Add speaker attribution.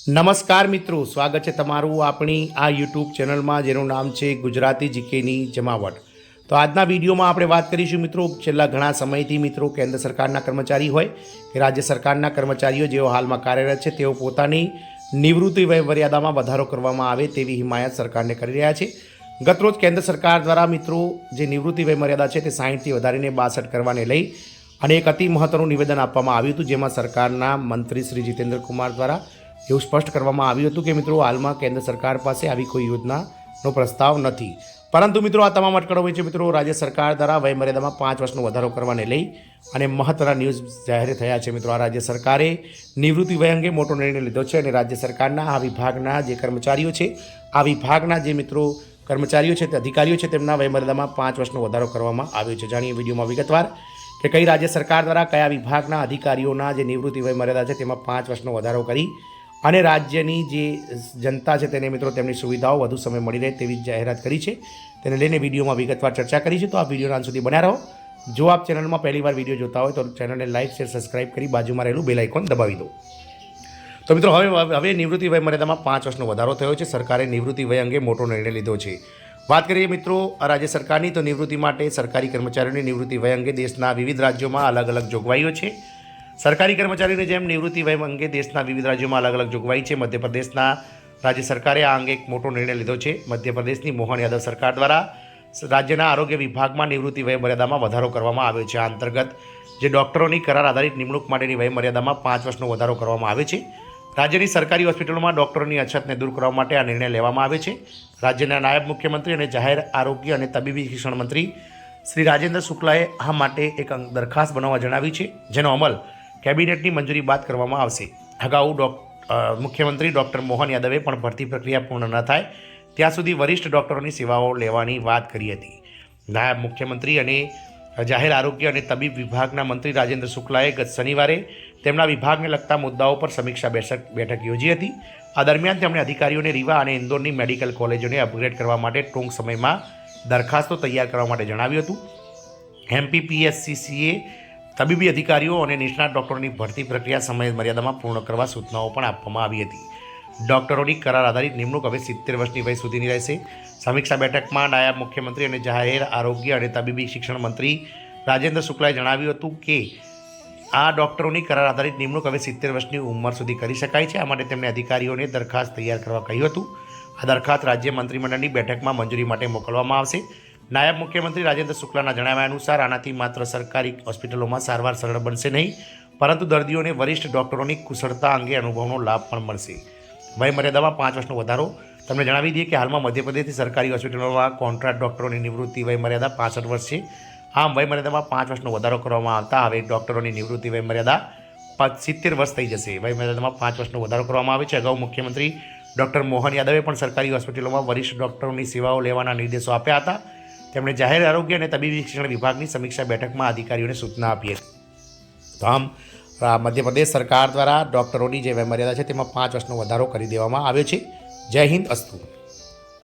Speaker 1: નમસ્કાર મિત્રો, સ્વાગત છે તમારું આપણી આ યુટ્યુબ ચેનલમાં જેનું નામ છે ગુજરાતી જીકેની જમાવટ। તો આજના વિડીયોમાં આપણે વાત કરીશું મિત્રો, છેલ્લા ઘણા સમયથી મિત્રો કેન્દ્ર સરકારના કર્મચારી હોય કે રાજ્ય સરકારના કર્મચારીઓ જેઓ હાલમાં કાર્યરત છે તેઓ પોતાની નિવૃત્તિ વય મર્યાદામાં વધારો કરવામાં આવે તેવી હિમાયત સરકારને કરી રહ્યા છે। ગતરોજ કેન્દ્ર સરકાર દ્વારા મિત્રો જે નિવૃત્તિ વય મર્યાદા છે તે 60થી વધારીને 62 કરવાને લઈ અને એક અતિ મહત્વનું નિવેદન આપવામાં આવ્યું હતું, જેમાં સરકારના મંત્રી શ્રી જીતેન્દ્ર કુમાર દ્વારા એવું સ્પષ્ટ કરવામાં આવ્યું હતું કે મિત્રો હાલમાં કેન્દ્ર સરકાર પાસે આવી કોઈ યોજનાનો પ્રસ્તાવ નથી, પરંતુ મિત્રો આ તમામ અટકળો હોય છે મિત્રો રાજ્ય સરકાર દ્વારા વયમર્યાદામાં 5 વર્ષનો વધારો કરવાને લઈ અને મહત્વના ન્યૂઝ જાહેર થયા છે। મિત્રો આ રાજ્ય સરકારે નિવૃત્તિ વય અંગે મોટો નિર્ણય લીધો છે અને રાજ્ય સરકારના આ વિભાગના જે કર્મચારીઓ છે, આ વિભાગના જે મિત્રો કર્મચારીઓ છે તે અધિકારીઓ છે તેમના વયમર્યાદામાં 5 વર્ષનો વધારો કરવામાં આવ્યો છે। જાણીએ વિડીયોમાં વિગતવાર કે કઈ રાજ્ય સરકાર દ્વારા કયા વિભાગના અધિકારીઓના જે નિવૃત્તિ વય મર્યાદા છે તેમાં 5 વર્ષનો વધારો કરી અને રાજ્યની જે જનતા છે તેને મિત્રો તેમની સુવિધાઓ વધુ સમય મળી રહે તેવી જાહેરાત કરી છે, તેને લઈને વિડીયોમાં વિગતવાર ચર્ચા કરી છે। તો આ વિડીયોના અંત સુધી બન્યા રહો। જો આપ ચેનલમાં પહેલીવાર વિડીયો જોતા હોય તો ચેનલને લાઇક શેર સબસ્ક્રાઇબ કરી બાજુમાં રહેલું બેલ આઇકોન દબાવી દો। તો મિત્રો હવે નિવૃત્તિ વય મર્યાદામાં 5 વર્ષનો વધારો થયો છે। સરકારે નિવૃત્તિ વય અંગે મોટો નિર્ણય લીધો છે। વાત કરીએ મિત્રો રાજ્ય સરકારની, તો નિવૃત્તિ માટે સરકારી કર્મચારીઓની નિવૃત્તિ વય અંગે દેશના વિવિધ રાજ્યોમાં અલગ અલગ જોગવાઈઓ છે। સરકારી કર્મચારીઓની જેમ નિવૃત્તિ વય અંગે દેશના વિવિધ રાજ્યોમાં અલગ અલગ જોગવાઈ છે। મધ્યપ્રદેશના રાજ્ય સરકારે આ અંગે એક મોટો નિર્ણય લીધો છે। મધ્યપ્રદેશની મોહન યાદવ સરકાર દ્વારા રાજ્યના આરોગ્ય વિભાગમાં નિવૃત્તિ વય મર્યાદામાં વધારો કરવામાં આવ્યો છે। આ અંતર્ગત જે ડૉક્ટરોની કરાર આધારિત નિમણૂક માટેની વય મર્યાદામાં 5 વર્ષનો વધારો કરવામાં આવે છે। રાજ્યની સરકારી હોસ્પિટલોમાં ડૉક્ટરોની અછતને દૂર કરવા માટે આ નિર્ણય લેવામાં આવ્યો છે। રાજ્યના નાયબ મુખ્યમંત્રી અને જાહેર આરોગ્ય અને તબીબી શિક્ષણ મંત્રી શ્રી રાજેન્દ્ર શુક્લાએ આ માટે એક દરખાસ્ત બનાવવા જણાવ્યું છે, જેનો અમલ કેબિનેટની મંજૂરી બાદ કરવામાં આવશે। અગાઉ મુખ્યમંત્રી ડૉક્ટર મોહન યાદવે પણ ભરતી પ્રક્રિયા પૂર્ણ ન થાય ત્યાં સુધી વરિષ્ઠ ડૉક્ટરોની સેવાઓ લેવાની વાત કરી હતી। નાયબ મુખ્યમંત્રી અને જાહેર આરોગ્ય અને તબીબ વિભાગના મંત્રી રાજેન્દ્ર શુક્લાએ ગત શનિવારે તેમના વિભાગને લગતા મુદ્દાઓ પર સમીક્ષા બેઠક યોજી હતી। આ દરમિયાન તેમણે અધિકારીઓને રીવા અને ઇન્દોરની મેડિકલ કોલેજોને અપગ્રેડ કરવા માટે ટૂંક સમયમાં દરખાસ્તો તૈયાર કરવા માટે જણાવ્યું હતું। MPPSCCએ તબીબી અધિકારીઓ અને નિષ્ણાત ડૉક્ટરોની ભરતી પ્રક્રિયા સમય મર્યાદામાં પૂર્ણ કરવા સૂચનાઓ પણ આપવામાં આવી હતી। ડૉક્ટરોની કરાર આધારિત નિમણૂક હવે 70 વર્ષની વય સુધીની રહેશે। સમીક્ષા બેઠકમાં નાયબ મુખ્યમંત્રી અને જાહેર આરોગ્ય અને તબીબી શિક્ષણ મંત્રી રાજેન્દ્ર શુક્લાએ જણાવ્યું હતું કે આ ડૉક્ટરોની કરાર આધારિત નિમણૂક હવે 70 વર્ષની ઉંમર સુધી કરી શકાય છે। આ માટે તેમણે અધિકારીઓને દરખાસ્ત તૈયાર કરવા કહ્યું હતું। આ દરખાસ્ત રાજ્ય મંત્રીમંડળની બેઠકમાં મંજૂરી માટે મોકલવામાં આવશે। નાયબ મુખ્યમંત્રી રાજેન્દ્ર શુક્લાના જણાવ્યા અનુસાર આનાથી માત્ર સરકારી હોસ્પિટલોમાં સારવાર સરળ બનશે નહીં, પરંતુ દર્દીઓને વરિષ્ઠ ડૉક્ટરોની કુશળતા અંગે અનુભવનો લાભ પણ મળશે। વય મર્યાદામાં 5 વર્ષનો વધારો તમને જણાવી દઈએ કે હાલમાં મધ્યપ્રદેશની સરકારી હોસ્પિટલોમાં કોન્ટ્રાક્ટ ડૉક્ટરોની નિવૃત્તિ વય મર્યાદા 65 વર્ષ છે। આમ વય મર્યાદામાં 5 વર્ષનો વધારો કરવામાં આવતા હવે ડૉક્ટરોની નિવૃત્તિ વય મર્યાદા 70 વર્ષ થઈ જશે। વય મર્યાદામાં 5 વર્ષનો વધારો કરવામાં આવે છે। અગાઉ મુખ્યમંત્રી ડૉક્ટર મોહન યાદવે પણ સરકારી હોસ્પિટલોમાં વરિષ્ઠ ડૉક્ટરોની સેવાઓ લેવાના નિર્દેશો આપ્યા હતા। તેમણે જાહેર આરોગ્ય અને તબીબી શિક્ષણ વિભાગની સમીક્ષા બેઠકમાં અધિકારીઓને સૂચના આપી હતી। તો આમ મધ્યપ્રદેશ સરકાર દ્વારા ડૉક્ટરોની જે વય મર્યાદા છે તેમાં 5 વર્ષનો વધારો કરી દેવામાં આવ્યો છે। જય હિન્દ, અસ્તુ।